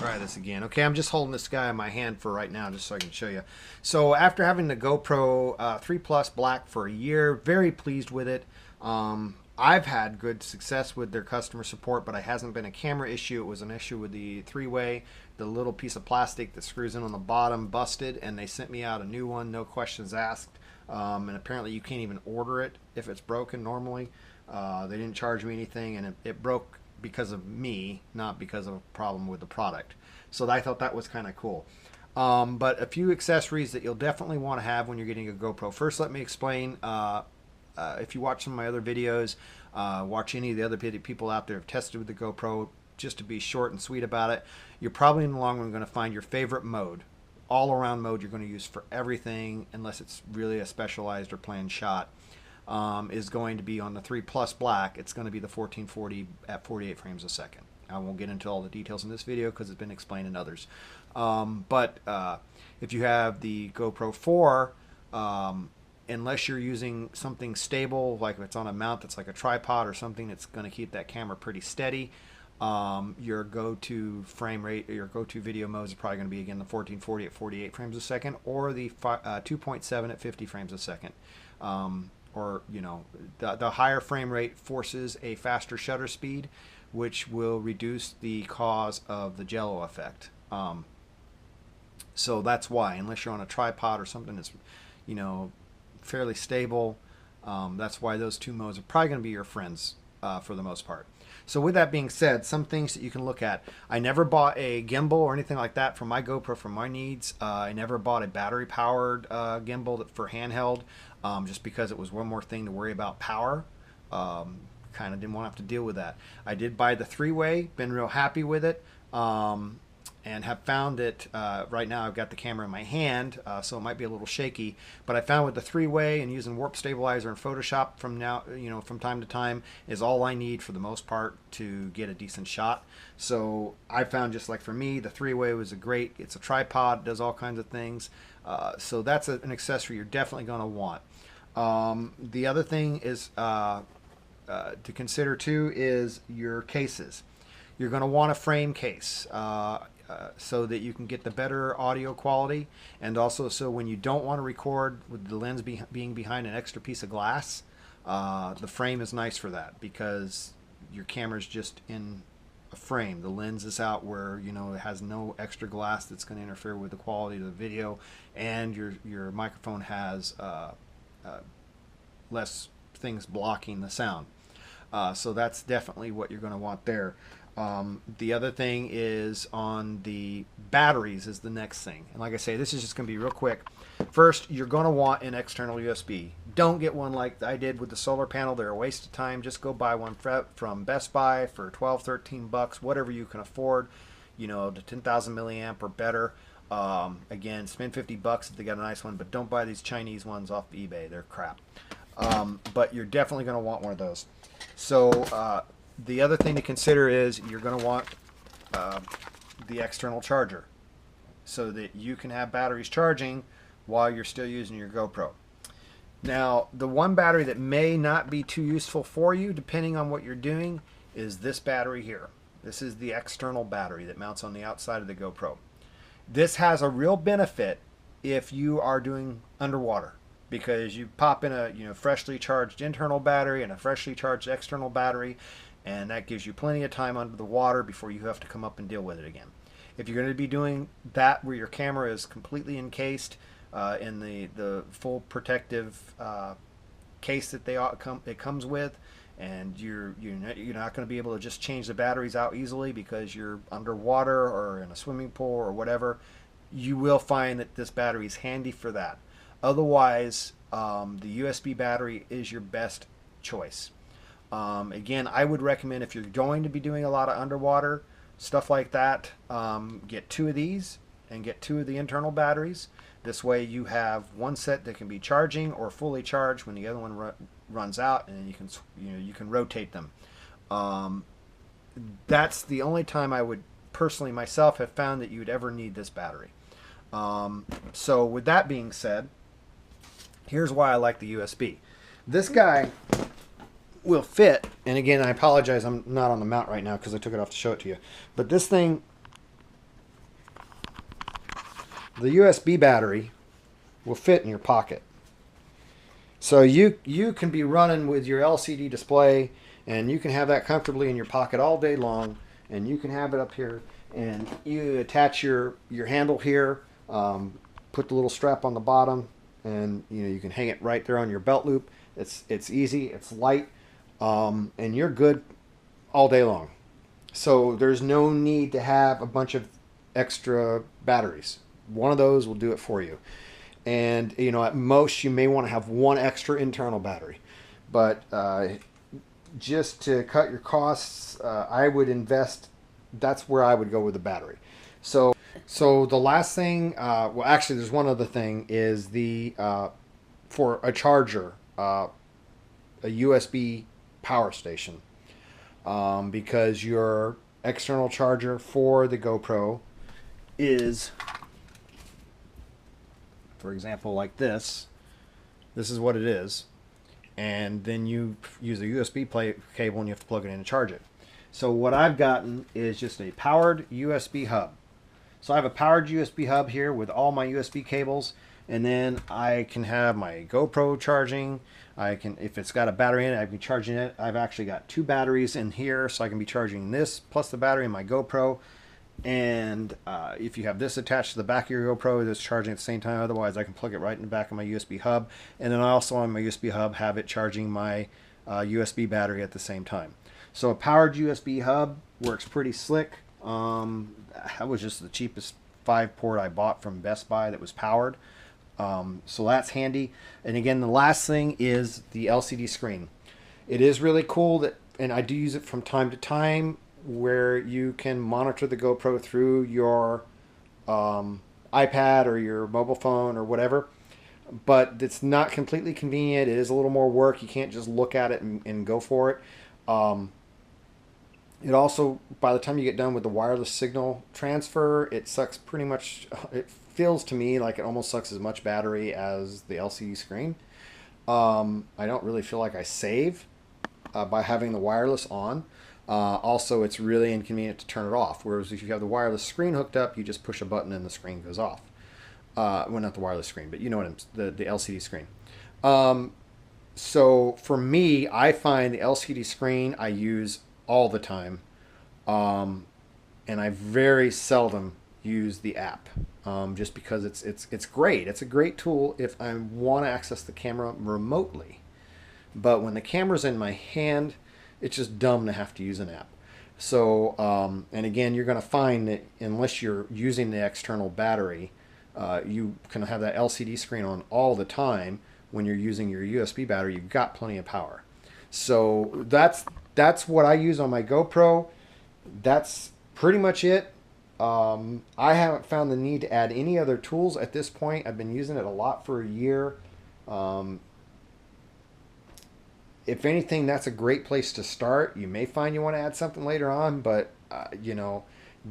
try this again. Okay, I'm just holding this guy in my hand for right now just so I can show you. So after having the GoPro 3 Plus Black for a year, very pleased with it. I've had good success with their customer support, but it hasn't been a camera issue. It was an issue with the three-way. The little piece of plastic that screws in on the bottom busted, and they sent me out a new one, no questions asked. And apparently you can't even order it if it's broken normally. They didn't charge me anything, and it broke because of me, not because of a problem with the product. So I thought that was kind of cool. But a few accessories that you'll definitely want to have when you're getting a GoPro. First, let me explain. If you watch some of my other videos, watch any of the other people out there who have tested with the GoPro, just to be short and sweet about it, you're probably in the long run going to find your favorite mode, all-around mode you're going to use for everything, unless it's really a specialized or planned shot, is going to be on the 3 Plus Black. It's going to be the 1440 at 48 frames a second. I won't get into all the details in this video because it's been explained in others. But if you have the GoPro 4, unless you're using something stable, like if it's on a mount that's like a tripod or something that's going to keep that camera pretty steady, your go-to frame rate, your go-to video mode is probably going to be, again, the 1440 at 48 frames a second, or the 2.7 at 50 frames a second. Or, you know, the higher frame rate forces a faster shutter speed, which will reduce the cause of the jello effect. So that's why, unless you're on a tripod or something that's, you know, fairly stable, that's why those two modes are probably going to be your friends for the most part. So with that being said, some things that you can look at. I never bought a gimbal or anything like that for my GoPro for my needs. I never bought a battery powered gimbal for handheld, just because it was one more thing to worry about power. Kind of didn't want to have to deal with that. I did buy the three-way, been real happy with it. And have found it, right now I've got the camera in my hand, so it might be a little shaky, but I found with the three-way and using warp stabilizer and Photoshop from now, you know, from time to time, is all I need for the most part to get a decent shot. So I found, just like for me, the three-way was it's a tripod, does all kinds of things. So that's an accessory you're definitely going to want. The other thing is to consider too is your cases. You're going to want a frame case so that you can get the better audio quality, and also so when you don't want to record with the lens being behind an extra piece of glass, the frame is nice for that, because your camera's just in a frame. The lens is out where, you know, it has no extra glass that's going to interfere with the quality of the video, and your microphone has less things blocking the sound. So that's definitely what you're going to want there. The other thing is on the batteries is the next thing. And like I say, this is just going to be real quick. First, you're going to want an external USB. Don't get one like I did with the solar panel. They're a waste of time. Just go buy one from Best Buy for 12, 13 bucks, whatever you can afford. You know, the 10,000 milliamp or better. Again, spend 50 bucks if they got a nice one, but don't buy these Chinese ones off eBay. They're crap. But you're definitely going to want one of those. So, the other thing to consider is you're going to want the external charger so that you can have batteries charging while you're still using your GoPro. Now, the one battery that may not be too useful for you, depending on what you're doing, is this battery here. This is the external battery that mounts on the outside of the GoPro. This has a real benefit if you are doing underwater, because you pop in a freshly charged internal battery and a freshly charged external battery, and that gives you plenty of time under the water before you have to come up and deal with it again. If you're going to be doing that where your camera is completely encased in the full protective case that it comes with, and you're not going to be able to just change the batteries out easily because you're underwater or in a swimming pool or whatever, you will find that this battery is handy for that. Otherwise, the USB battery is your best choice. Again, I would recommend, if you're going to be doing a lot of underwater stuff like that, get two of these and get two of the internal batteries. This way you have one set that can be charging or fully charged when the other one runs out, and then you can rotate them. That's the only time I would personally myself have found that you'd ever need this battery. So with that being said, here's why I like the USB. This guy will fit, and again, I apologize, I'm not on the mount right now because I took it off to show it to you, but this thing the USB battery will fit in your pocket. So you can be running with your LCD display, and you can have that comfortably in your pocket all day long, and you can have it up here, and you attach your handle here, put the little strap on the bottom, and you can hang it right there on your belt loop. It's easy, it's light, and you're good all day long. So there's no need to have a bunch of extra batteries. One of those will do it for you. And at most you may want to have one extra internal battery, but just to cut your costs, I would invest. That's where I would go with the battery. So the last thing, well, actually, there's one other thing, is the for a charger, a USB power station, because your external charger for the GoPro is, for example, like this. This is what it is. And then you use a USB cable and you have to plug it in to charge it. So what I've gotten is just a powered USB hub. So I have a powered USB hub here with all my USB cables, and then I can have my GoPro charging. I can, if it's got a battery in it, I can be charging it. I've actually got 2 batteries in here, so I can be charging this plus the battery in my GoPro. And if you have this attached to the back of your GoPro, it's charging at the same time. Otherwise, I can plug it right in the back of my USB hub. And then I also, on my USB hub, have it charging my USB battery at the same time. So a powered USB hub works pretty slick. That was just the cheapest 5-port I bought from Best Buy that was powered. So that's handy. And again, the last thing is the LCD screen. It is really cool that, and I do use it from time to time, where you can monitor the GoPro through your iPad or your mobile phone or whatever, but it's not completely convenient. It is a little more work. You can't just look at it and go for it. It also, by the time you get done with the wireless signal transfer, it sucks pretty much, it feels to me like it almost sucks as much battery as the LCD screen. I don't really feel like I save by having the wireless on. Also, it's really inconvenient to turn it off, whereas if you have the wireless screen hooked up, you just push a button and the screen goes off. Well, not the wireless screen, but you know what the LCD screen. So for me, I find the LCD screen I use all the time, and I very seldom use the app, just because it's great. It's a great tool if I want to access the camera remotely, but when the camera's in my hand, it's just dumb to have to use an app. So, and again, you're going to find that unless you're using the external battery, you can have that LCD screen on all the time. When you're using your USB battery, you've got plenty of power. So that's what I use on my GoPro. That's pretty much it. I haven't found the need to add any other tools at this point. I've been using it a lot for a year. If anything, that's a great place to start. You may find you want to add something later on, but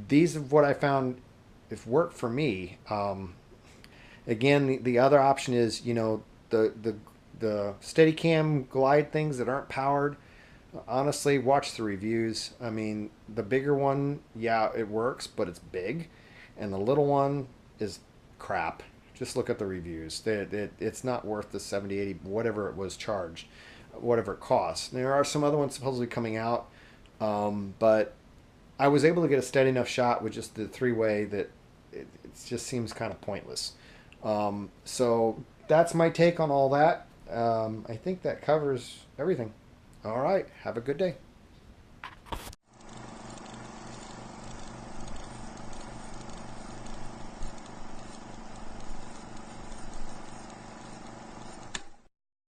these are what I found have worked for me. Again, the other option is the Steadicam glide things that aren't powered. Honestly, watch the reviews. I mean, the bigger one, yeah, it works, but it's big, and the little one is crap. Just look at the reviews. It's not worth the 70, 80, whatever it was charged, whatever it costs. There are some other ones supposedly coming out, but I was able to get a steady enough shot with just the 3-way that it just seems kind of pointless. So that's my take on all that. I think that covers everything. All right. Have a good day.